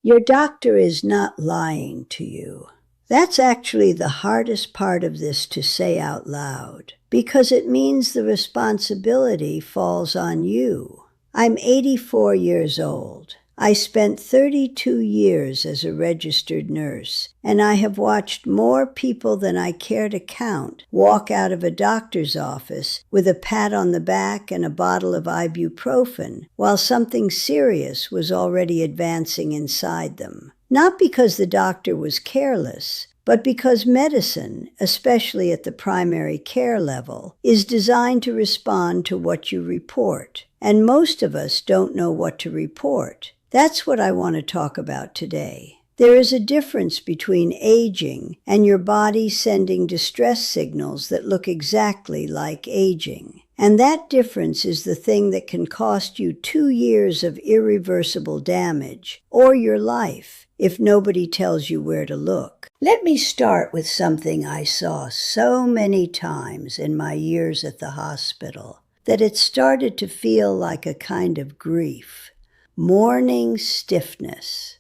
Your doctor is not lying to you. That's actually the hardest part of this to say out loud, because it means the responsibility falls on you. I'm 84 years old. I spent 32 years as a registered nurse, and I have watched more people than I care to count walk out of a doctor's office with a pat on the back and a bottle of ibuprofen, while something serious was already advancing inside them. Not because the doctor was careless, but because medicine, especially at the primary care level, is designed to respond to what you report. And most of us don't know what to report. That's what I want to talk about today. There is a difference between aging and your body sending distress signals that look exactly like aging. And that difference is the thing that can cost you 2 years of irreversible damage, or your life, if nobody tells you where to look. Let me start with something I saw so many times in my years at the hospital that it started to feel like a kind of grief. Morning stiffness.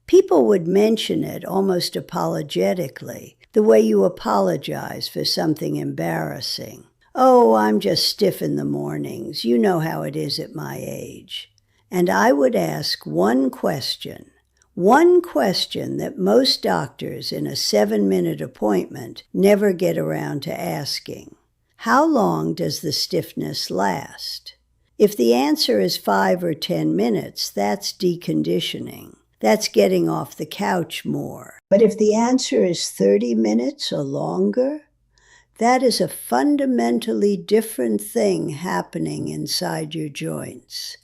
People would mention it almost apologetically, the way you apologize for something embarrassing. Oh, I'm just stiff in the mornings. You know how it is at my age. And I would ask one question that most doctors in a 7-minute appointment never get around to asking. How long does the stiffness last? If the answer is 5 or 10 minutes, that's deconditioning. That's getting off the couch more. But if the answer is 30 minutes or longer, that is a fundamentally different thing happening inside your joints.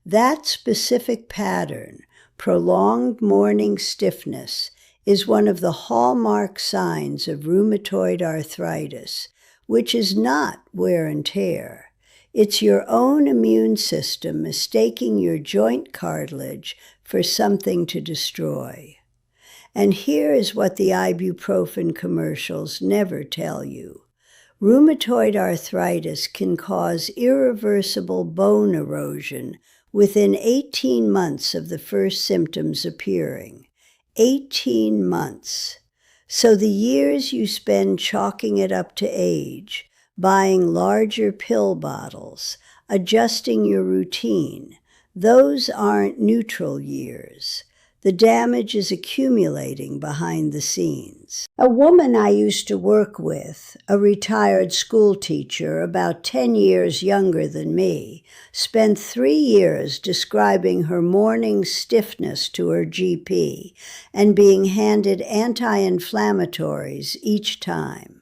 That specific pattern, prolonged morning stiffness, is one of the hallmark signs of rheumatoid arthritis, which is not wear and tear. It's your own immune system mistaking your joint cartilage for something to destroy. And here is what the ibuprofen commercials never tell you. Rheumatoid arthritis can cause irreversible bone erosion within 18 months of the first symptoms appearing. 18 months. So the years you spend chalking it up to age, buying larger pill bottles, adjusting your routine, those aren't neutral years. The damage is accumulating behind the scenes. A woman I used to work with, a retired school teacher about 10 years younger than me, spent 3 years describing her morning stiffness to her GP and being handed anti-inflammatories each time.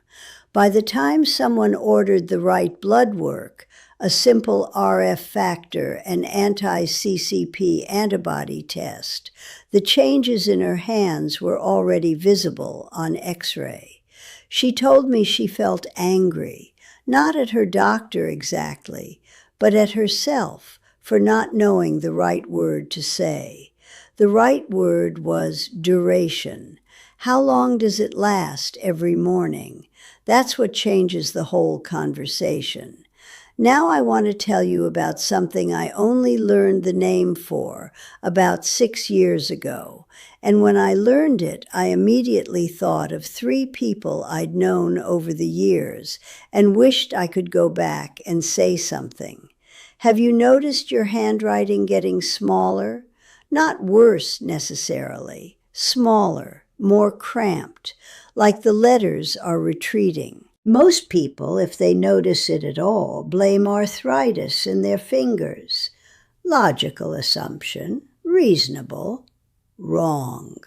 By the time someone ordered the right blood work, a simple RF factor and anti-CCP antibody test, the changes in her hands were already visible on X-ray. She told me she felt angry, not at her doctor exactly, but at herself for not knowing the right word to say. The right word was duration. How long does it last every morning? That's what changes the whole conversation. Now I want to tell you about something I only learned the name for about 6 years ago. And when I learned it, I immediately thought of 3 people I'd known over the years and wished I could go back and say something. Have you noticed your handwriting getting smaller? Not worse necessarily, smaller, more cramped, like the letters are retreating. Most people, if they notice it at all, blame arthritis in their fingers. Logical assumption, reasonable, wrong.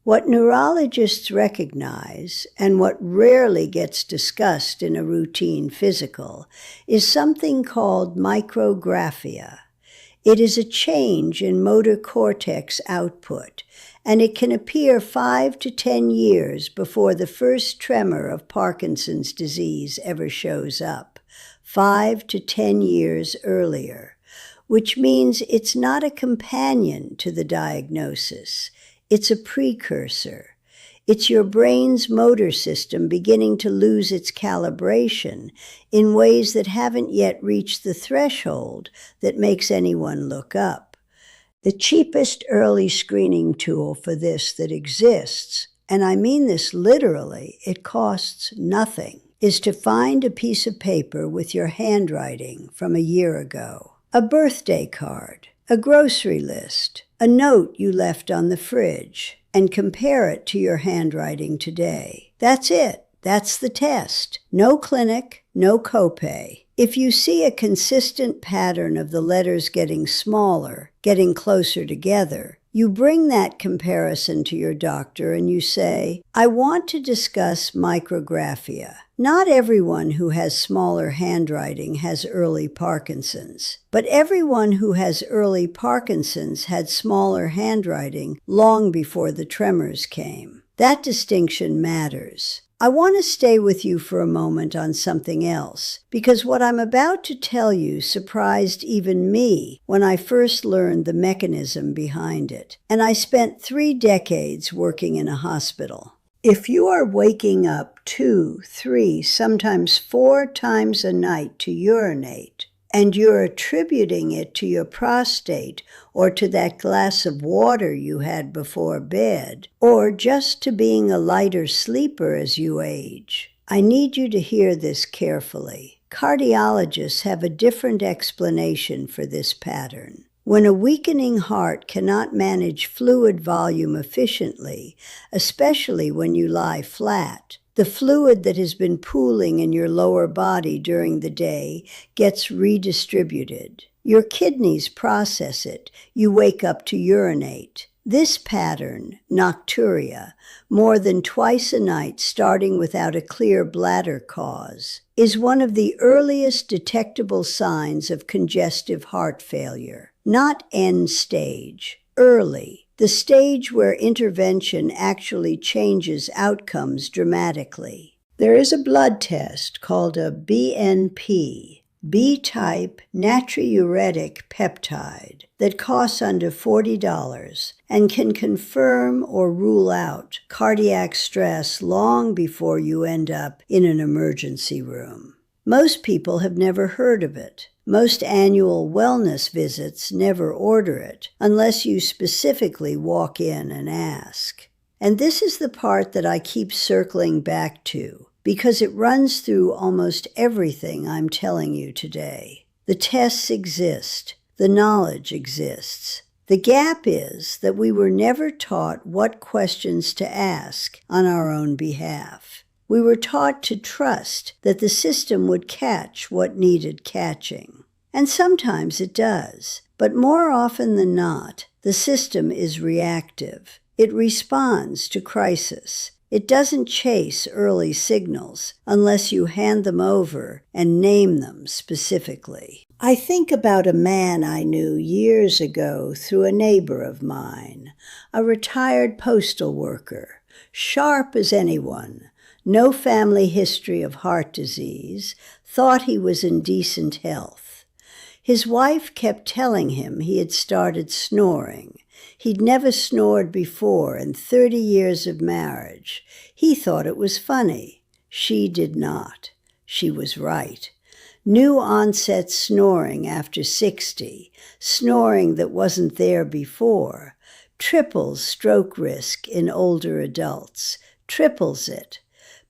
What neurologists recognize, and what rarely gets discussed in a routine physical, is something called micrographia. It is a change in motor cortex output, and it can appear 5 to 10 years before the first tremor of Parkinson's disease ever shows up, 5 to 10 years earlier, which means it's not a companion to the diagnosis. It's a precursor. It's your brain's motor system beginning to lose its calibration in ways that haven't yet reached the threshold that makes anyone look up. The cheapest early screening tool for this that exists, and I mean this literally, it costs nothing, is to find a piece of paper with your handwriting from a year ago, a birthday card, a grocery list, a note you left on the fridge, and compare it to your handwriting today. That's it. That's the test. No clinic, no copay. If you see a consistent pattern of the letters getting smaller, getting closer together, you bring that comparison to your doctor and you say, I want to discuss micrographia. Not everyone who has smaller handwriting has early Parkinson's, but everyone who has early Parkinson's had smaller handwriting long before the tremors came. That distinction matters. I want to stay with you for a moment on something else, because what I'm about to tell you surprised even me when I first learned the mechanism behind it, and I spent 3 decades working in a hospital. If you are waking up 2, 3, sometimes 4 times a night to urinate, and you're attributing it to your prostate or to that glass of water you had before bed, or just to being a lighter sleeper as you age, I need you to hear this carefully. Cardiologists have a different explanation for this pattern. When a weakening heart cannot manage fluid volume efficiently, especially when you lie flat, the fluid that has been pooling in your lower body during the day gets redistributed. Your kidneys process it. You wake up to urinate. This pattern, nocturia, more than twice a night starting without a clear bladder cause, is one of the earliest detectable signs of congestive heart failure. Not end stage, early. The stage where intervention actually changes outcomes dramatically. There is a blood test called a BNP, B-type natriuretic peptide, that costs under $40 and can confirm or rule out cardiac stress long before you end up in an emergency room. Most people have never heard of it. Most annual wellness visits never order it, unless you specifically walk in and ask. And this is the part that I keep circling back to, because it runs through almost everything I'm telling you today. The tests exist. The knowledge exists. The gap is that we were never taught what questions to ask on our own behalf. We were taught to trust that the system would catch what needed catching. And sometimes it does, but more often than not, the system is reactive. It responds to crisis. It doesn't chase early signals unless you hand them over and name them specifically. I think about a man I knew years ago through a neighbor of mine, a retired postal worker, sharp as anyone, no family history of heart disease, thought he was in decent health. His wife kept telling him he had started snoring. He'd never snored before in 30 years of marriage. He thought it was funny. She did not. She was right. New onset snoring after 60, snoring that wasn't there before, triples stroke risk in older adults, triples it,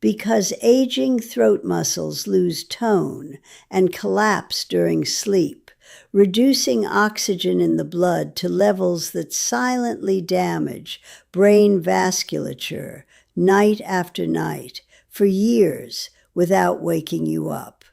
because aging throat muscles lose tone and collapse during sleep, reducing oxygen in the blood to levels that silently damage brain vasculature night after night for years without waking you up,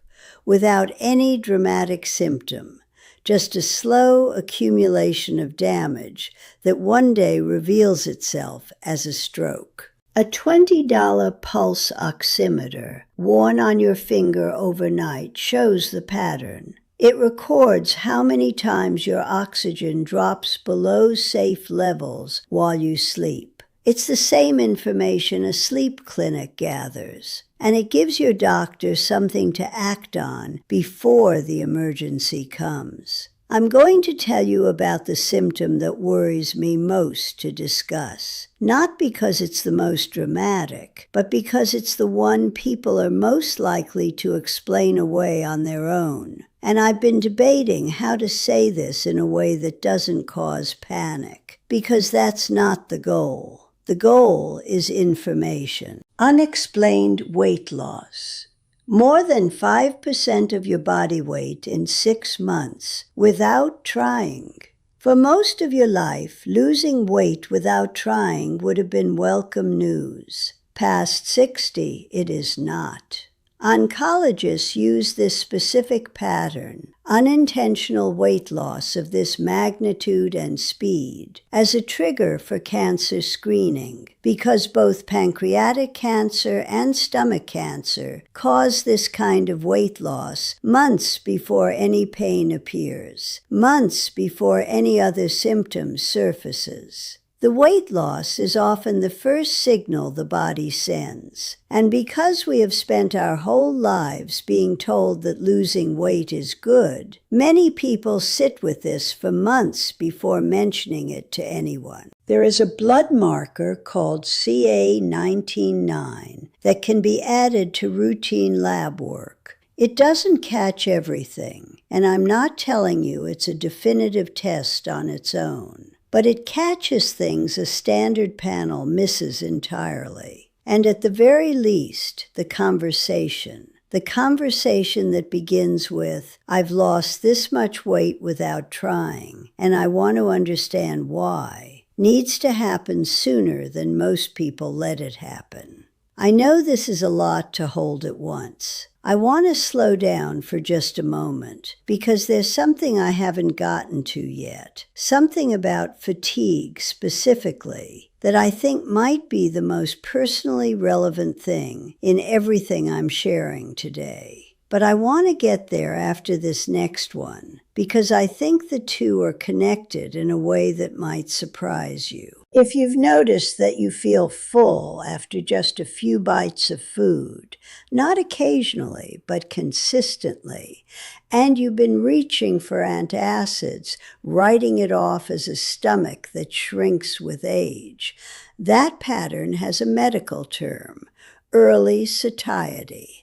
without any dramatic symptom, just a slow accumulation of damage that one day reveals itself as a stroke. A $20 pulse oximeter worn on your finger overnight shows the pattern. It records how many times your oxygen drops below safe levels while you sleep. It's the same information a sleep clinic gathers, and it gives your doctor something to act on before the emergency comes. I'm going to tell you about the symptom that worries me most to discuss, not because it's the most dramatic, but because it's the one people are most likely to explain away on their own. And I've been debating how to say this in a way that doesn't cause panic, because that's not the goal. The goal is information. Unexplained weight loss. More than 5% of your body weight in 6 months without trying. For most of your life, losing weight without trying would have been welcome news. Past 60, it is not. Oncologists use this specific pattern, unintentional weight loss of this magnitude and speed, as a trigger for cancer screening, because both pancreatic cancer and stomach cancer cause this kind of weight loss months before any pain appears, months before any other symptom surfaces. The weight loss is often the first signal the body sends, and because we have spent our whole lives being told that losing weight is good, many people sit with this for months before mentioning it to anyone. There is a blood marker called CA19-9 that can be added to routine lab work. It doesn't catch everything, and I'm not telling you it's a definitive test on its own. But it catches things a standard panel misses entirely. And at the very least, the conversation that begins with, "I've lost this much weight without trying, and I want to understand why," needs to happen sooner than most people let it happen. I know this is a lot to hold at once. I want to slow down for just a moment because there's something I haven't gotten to yet, something about fatigue specifically that I think might be the most personally relevant thing in everything I'm sharing today. But I want to get there after this next one because I think the two are connected in a way that might surprise you. If you've noticed that you feel full after just a few bites of food, not occasionally, but consistently, and you've been reaching for antacids, writing it off as a stomach that shrinks with age, that pattern has a medical term, early satiety.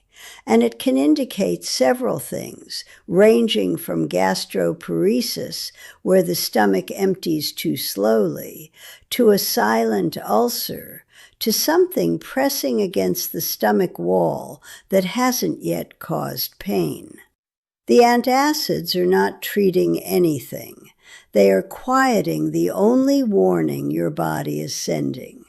And it can indicate several things, ranging from gastroparesis, where the stomach empties too slowly, to a silent ulcer, to something pressing against the stomach wall that hasn't yet caused pain. The antacids are not treating anything. They are quieting the only warning your body is sending.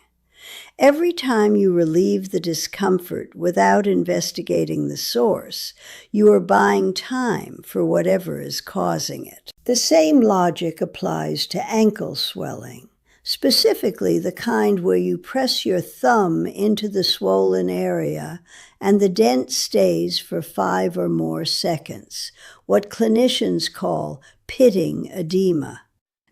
Every time you relieve the discomfort without investigating the source, you are buying time for whatever is causing it. The same logic applies to ankle swelling, specifically the kind where you press your thumb into the swollen area and the dent stays for 5 or more seconds, what clinicians call pitting edema.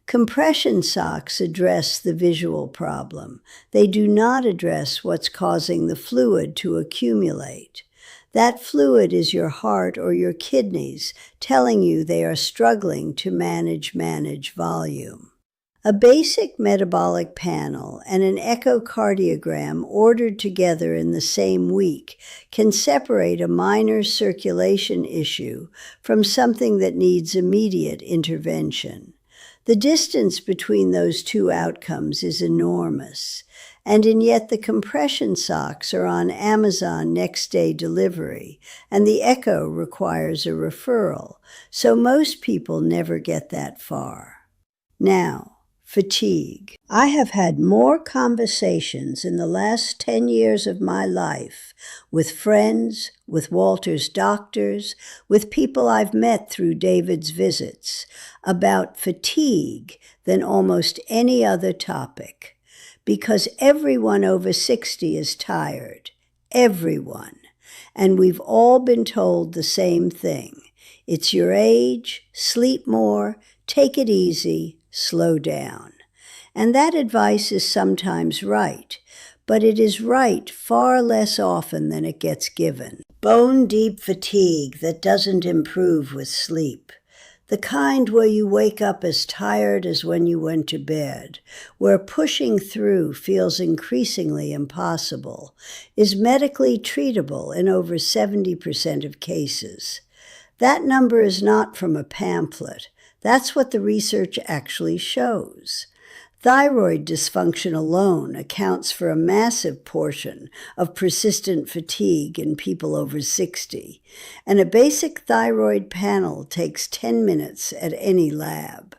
Compression socks address the visual problem. They do not address what's causing the fluid to accumulate. That fluid is your heart or your kidneys telling you they are struggling to manage volume. A basic metabolic panel and an echocardiogram ordered together in the same week can separate a minor circulation issue from something that needs immediate intervention. The distance between those two outcomes is enormous, and yet the compression socks are on Amazon next-day delivery, and the echo requires a referral, so most people never get that far. Now, fatigue. I have had more conversations in the last 10 years of my life with friends, with Walter's doctors, with people I've met through David's visits about fatigue than almost any other topic, because everyone over 60 is tired. Everyone. And we've all been told the same thing. It's your age, sleep more, take it easy, slow down. And that advice is sometimes right, but it is right far less often than it gets given. Bone-deep fatigue that doesn't improve with sleep. the kind where you wake up as tired as when you went to bed, where pushing through feels increasingly impossible, is medically treatable in over 70% of cases. That number is not from a pamphlet. That's what the research actually shows. Thyroid dysfunction alone accounts for a massive portion of persistent fatigue in people over 60, and a basic thyroid panel takes 10 minutes at any lab.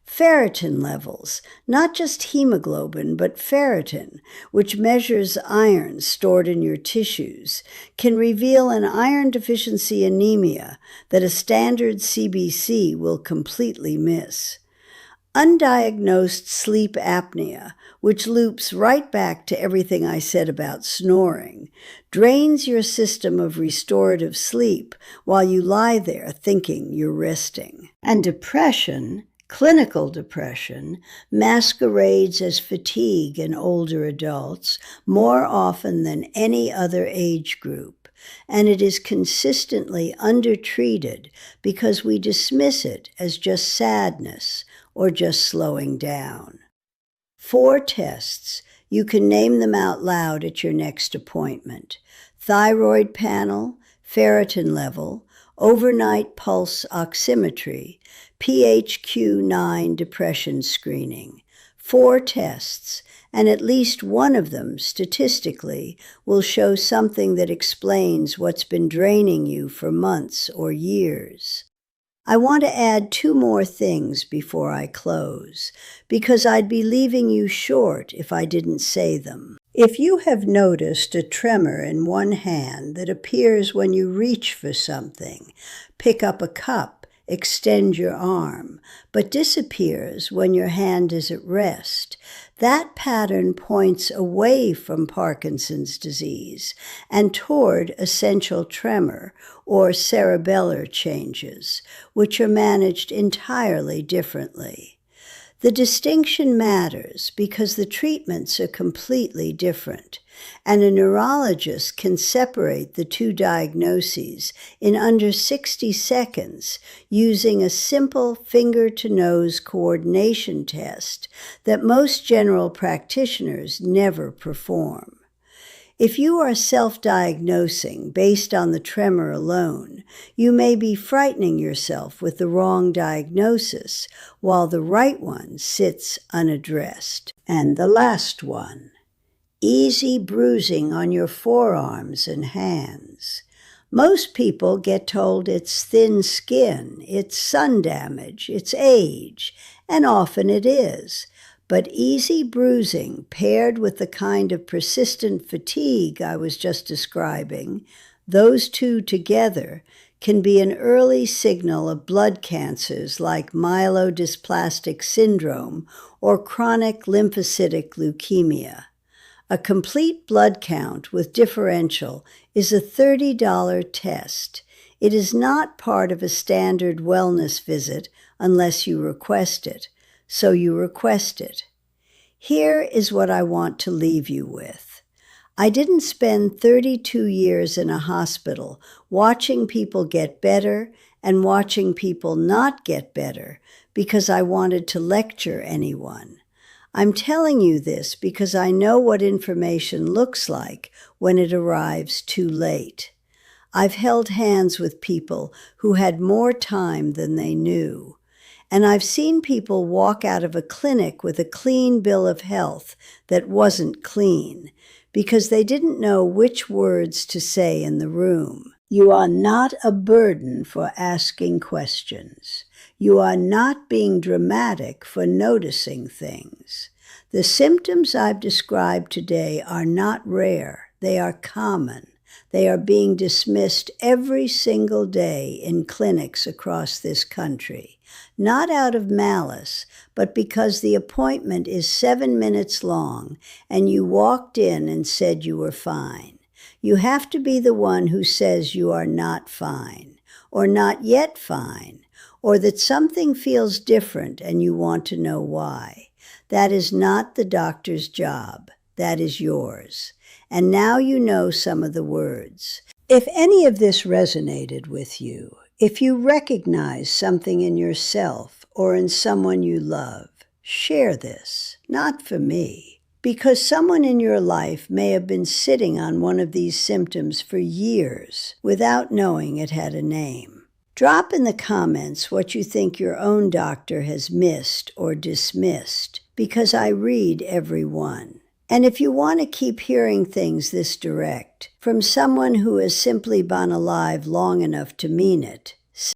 Ferritin levels, not just hemoglobin, but ferritin, which measures iron stored in your tissues, can reveal an iron deficiency anemia that a standard CBC will completely miss. Undiagnosed sleep apnea, which loops right back to everything I said about snoring, drains your system of restorative sleep while you lie there thinking you're resting. And depression, clinical depression, masquerades as fatigue in older adults more often than any other age group, and it is consistently undertreated because we dismiss it as just sadness or just slowing down. 4 tests. You can name them out loud at your next appointment. Thyroid panel, ferritin level, overnight pulse oximetry, PHQ-9 depression screening. 4 tests, and at least one of them, statistically, will show something that explains what's been draining you for months or years. I want to add 2 more things before I close, because I'd be leaving you short if I didn't say them. If you have noticed a tremor in one hand that appears when you reach for something, pick up a cup, extend your arm, but disappears when your hand is at rest, that pattern points away from Parkinson's disease and toward essential tremor or cerebellar changes, which are managed entirely differently. The distinction matters because the treatments are completely different, and a neurologist can separate the 2 diagnoses in under 60 seconds using a simple finger-to-nose coordination test that most general practitioners never perform. If you are self-diagnosing based on the tremor alone, you may be frightening yourself with the wrong diagnosis, while the right one sits unaddressed. And the last one, easy bruising on your forearms and hands. Most people get told it's thin skin, it's sun damage, it's age, and often it is. But easy bruising paired with the kind of persistent fatigue I was just describing, those 2 together, can be an early signal of blood cancers like myelodysplastic syndrome or chronic lymphocytic leukemia. A complete blood count with differential is a $30 test. It is not part of a standard wellness visit unless you request it. So you request it. Here is what I want to leave you with. I didn't spend 32 years in a hospital watching people get better and watching people not get better because I wanted to lecture anyone. I'm telling you this because I know what information looks like when it arrives too late. I've held hands with people who had more time than they knew. And I've seen people walk out of a clinic with a clean bill of health that wasn't clean because they didn't know which words to say in the room. You are not a burden for asking questions. You are not being dramatic for noticing things. The symptoms I've described today are not rare. They are common. They are being dismissed every single day in clinics across this country. Not out of malice, but because the appointment is 7 minutes long and you walked in and said you were fine. You have to be the one who says you are not fine, or not yet fine, or that something feels different and you want to know why. That is not the doctor's job. That is yours. And now you know some of the words. If any of this resonated with you, If you recognize something in yourself or in someone you love, share this, not for me, because someone in your life may have been sitting on one of these symptoms for years without knowing it had a name. Drop in the comments what you think your own doctor has missed or dismissed, because I read every one. And if you want to keep hearing things this direct from someone who has simply been alive long enough to mean it,